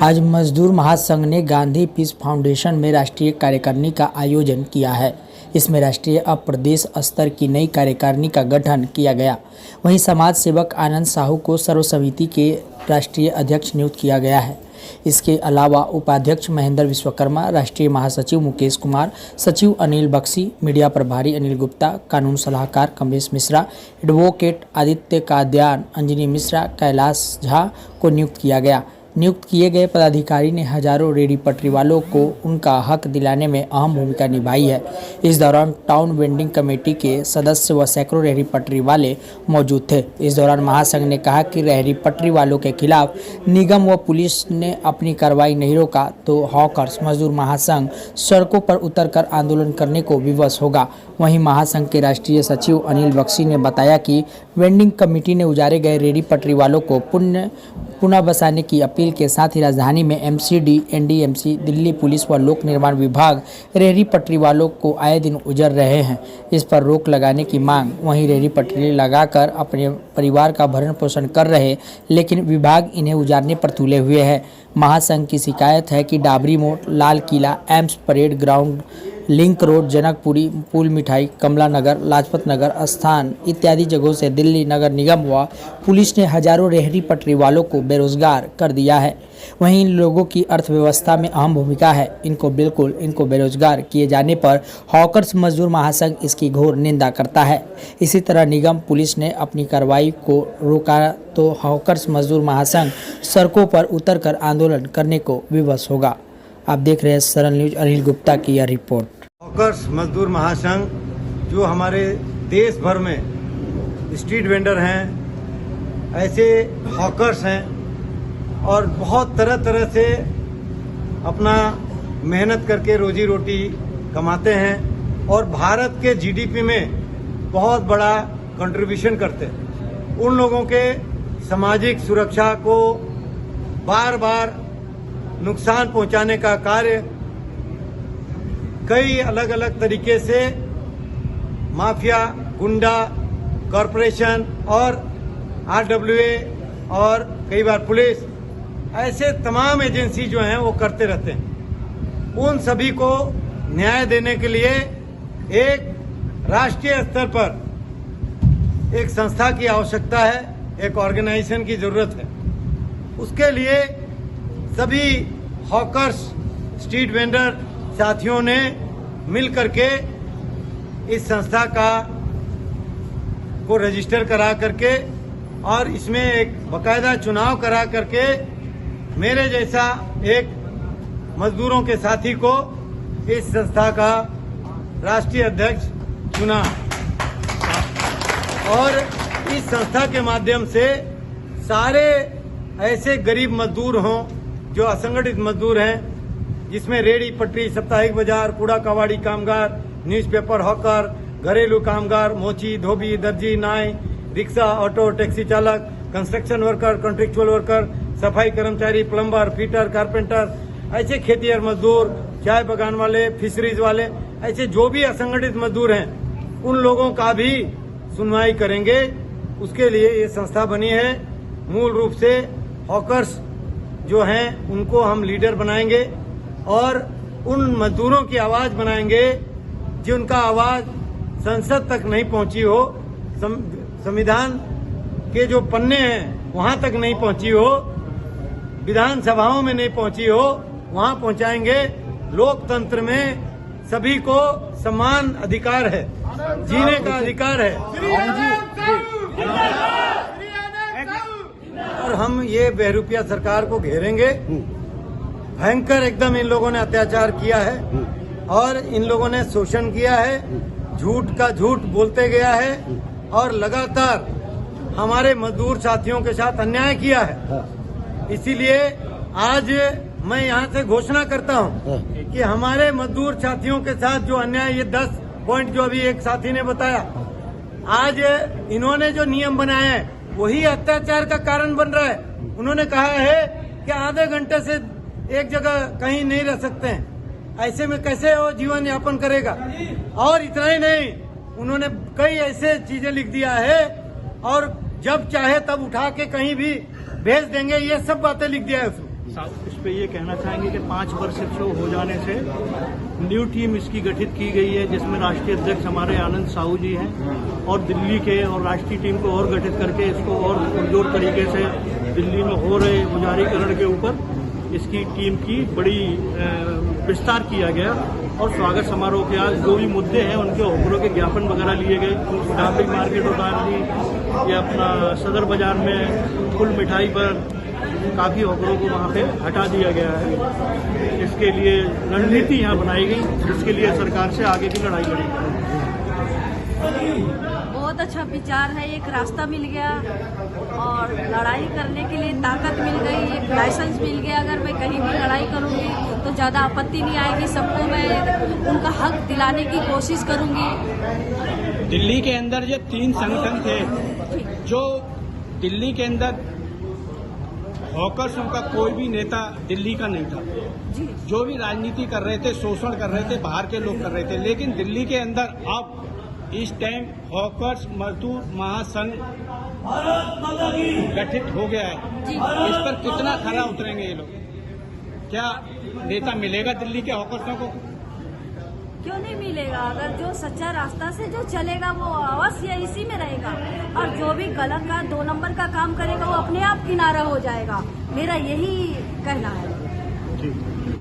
आज मजदूर महासंघ ने गांधी पीस फाउंडेशन में राष्ट्रीय कार्यकारिणी का आयोजन किया है। इसमें राष्ट्रीय और प्रदेश स्तर की नई कार्यकारिणी का गठन किया गया। वहीं समाज सेवक आनंद साहू को सर्वसमिति के राष्ट्रीय अध्यक्ष नियुक्त किया गया है। इसके अलावा उपाध्यक्ष महेंद्र विश्वकर्मा, राष्ट्रीय महासचिव मुकेश कुमार, सचिव अनिल बख्शी, मीडिया प्रभारी अनिल गुप्ता, कानून सलाहकार कमलेश मिश्रा, एडवोकेट आदित्य काद्यान, अंजनी मिश्रा, कैलाश झा को नियुक्त किया गया। नियुक्त किए गए पदाधिकारी ने हजारों रेहड़ी पटरी वालों को उनका हक दिलाने में अहम भूमिका निभाई है। इस दौरान टाउन वेंडिंग कमेटी के सदस्य व सैकड़ों रेहड़ी पटरी वाले मौजूद थे। इस दौरान महासंघ ने कहा कि रेहड़ी पटरी वालों के खिलाफ निगम व पुलिस ने अपनी कार्रवाई नहीं रोका तो हॉकर्स मजदूर महासंघ सड़कों पर उतरकर आंदोलन करने को विवश होगा। वहीं महासंघ के राष्ट्रीय सचिव अनिल बख्शी ने बताया कि वेंडिंग कमेटी ने उजारे गए रेहड़ी पटरी वालों को पुनः बसाने की अपील के साथ ही राजधानी में एमसीडी, एनडीएमसी, दिल्ली पुलिस व लोक निर्माण विभाग रेहड़ी पटरी वालों को आए दिन उजर रहे हैं। इस पर रोक लगाने की मांग। वहीं रेहड़ी पटरी लगाकर अपने परिवार का भरण पोषण कर रहे, लेकिन विभाग इन्हें उजारने पर तुले हुए है। महासंघ की शिकायत है कि Dabri Mor, Lal Qila, AIIMS parade ground, link road, Janakpuri, Pul Mithai, Kamla नगर, लाजपत नगर स्थान इत्यादि जगहों से दिल्ली नगर निगम व पुलिस ने हजारों रेहड़ी पटरी वालों को बेरोजगार कर दिया है। वहीं इन लोगों की अर्थव्यवस्था में अहम भूमिका है। इनको बेरोजगार किए जाने पर हॉकर्स मजदूर महासंघ इसकी घोर निंदा करता है। इसी तरह निगम पुलिस ने अपनी कार्रवाई को रोका तो हॉकर्स मजदूर महासंघ सड़कों पर उतरकर आंदोलन करने को विवश होगा। आप देख रहे हैं सरल न्यूज। अनिल गुप्ता की यह रिपोर्ट। हॉकर्स मजदूर महासंघ जो हमारे देश भर में स्ट्रीट वेंडर हैं, ऐसे हॉकर्स हैं और बहुत तरह तरह से अपना मेहनत करके रोजी रोटी कमाते हैं और भारत के जीडीपी में बहुत बड़ा कंट्रीब्यूशन करते हैं। उन लोगों के सामाजिक सुरक्षा को बार बार नुकसान पहुंचाने का कार्य कई अलग अलग तरीके से माफिया, गुंडा, कॉरपोरेशन और आरडब्ल्यूए और कई बार पुलिस, ऐसे तमाम एजेंसी जो हैं वो करते रहते हैं। उन सभी को न्याय देने के लिए एक राष्ट्रीय स्तर पर एक संस्था की आवश्यकता है, एक ऑर्गेनाइजेशन की जरूरत है। उसके लिए सभी हॉकर्स, स्ट्रीट वेंडर साथियों ने मिल करके इस संस्था को रजिस्टर करा करके और इसमें एक बकायदा चुनाव करा करके मेरे जैसा एक मजदूरों के साथी को इस संस्था का राष्ट्रीय अध्यक्ष चुना और इस संस्था के माध्यम से सारे ऐसे गरीब मजदूर हों जो असंगठित मजदूर हैं, जिसमें रेहड़ी पटरी, साप्ताहिक बाजार, कूड़ा कबाड़ी कामगार, न्यूज़पेपर हॉकर, घरेलू कामगार, मोची, धोबी, दर्जी, नाई, रिक्शा, ऑटो, टैक्सी चालक, कंस्ट्रक्शन वर्कर, कॉन्ट्रेक्चुअल वर्कर, सफाई कर्मचारी, प्लम्बर, फिटर, कारपेंटर, ऐसे खेतिहर मजदूर, चाय बगान वाले, फिशरीज वाले, ऐसे जो भी असंगठित मजदूर हैं उन लोगों का भी सुनवाई करेंगे। उसके लिए ये संस्था बनी है। मूल रूप से हॉकर्स जो हैं उनको हम लीडर बनाएंगे और उन मजदूरों की आवाज बनाएंगे जिनका आवाज संसद तक नहीं पहुंची हो, संविधान के जो पन्ने हैं वहां तक नहीं पहुंची हो, विधानसभाओं में नहीं पहुंची हो, वहां पहुंचाएंगे। लोकतंत्र में सभी को समान अधिकार है, जीने का अधिकार है और हम ये बहरूपिया सरकार को घेरेंगे। भयंकर एकदम इन लोगों ने अत्याचार किया है और इन लोगों ने शोषण किया है, झूठ का झूठ बोलते गया है और लगातार हमारे मजदूर साथियों के साथ अन्याय किया है। इसीलिए आज मैं यहाँ से घोषणा करता हूँ कि हमारे मजदूर साथियों के साथ जो अन्याय, ये 10 पॉइंट जो अभी एक साथी ने बताया, आज इन्होंने जो नियम बनाए हैं वही अत्याचार का कारण बन रहा है। उन्होंने कहा है कि आधे घंटे से एक जगह कहीं नहीं रह सकते हैं, ऐसे में कैसे वो जीवन यापन करेगा। और इतना ही नहीं, उन्होंने कई ऐसे चीजें लिख दिया है और जब चाहे तब उठा के कहीं भी भेज देंगे, ये सब बातें लिख दिया है उसमें। इस पे ये कहना चाहेंगे कि 5 वर्ष शो हो जाने से न्यू टीम इसकी गठित की गई है, जिसमें राष्ट्रीय अध्यक्ष हमारे आनंद साहू जी हैं और दिल्ली के और राष्ट्रीय टीम को और गठित करके इसको और पुरजोर तरीके से दिल्ली में हो रहे उजारीकरण के ऊपर इसकी टीम की बड़ी विस्तार किया गया। और स्वागत समारोह के आज जो भी मुद्दे हैं उनके होकरों के ज्ञापन वगैरह लिए गए। डाबरी मार्केट उतारनी या अपना सदर बाजार में फुल मिठाई पर काफ़ी होकरों को वहाँ पे हटा दिया गया है। इसके लिए रणनीति यहाँ बनाई गई, जिसके लिए सरकार से आगे की लड़ाई लड़ी। बहुत अच्छा विचार है, एक रास्ता मिल गया और लड़ाई करने के लिए ताकत मिल गई, एक लाइसेंस मिल गया। अगर मैं कहीं भी लड़ाई करूंगी तो ज़्यादा आपत्ति नहीं आएगी, सबको मैं उनका हक दिलाने की कोशिश करूंगी। दिल्ली के अंदर जो 3 संगठन थे, जो दिल्ली के अंदर हॉकर्सों का कोई भी नेता दिल्ली का नहीं था, जो भी राजनीति कर रहे थे, शोषण कर रहे थे, बाहर के लोग कर रहे थे। लेकिन दिल्ली के अंदर अब इस टाइम हॉकर्स मजदूर महासंघ गठित हो गया है। इस पर कितना खरा उतरेंगे ये लोग? क्या नेता मिलेगा दिल्ली के हॉकर्सों को? क्यों नहीं मिलेगा? अगर जो सच्चा रास्ता से जो चलेगा वो अवश्य इसी में रहेगा, और जो भी गलत का 2 नंबर का काम करेगा वो अपने आप किनारा हो जाएगा। मेरा यही कहना है।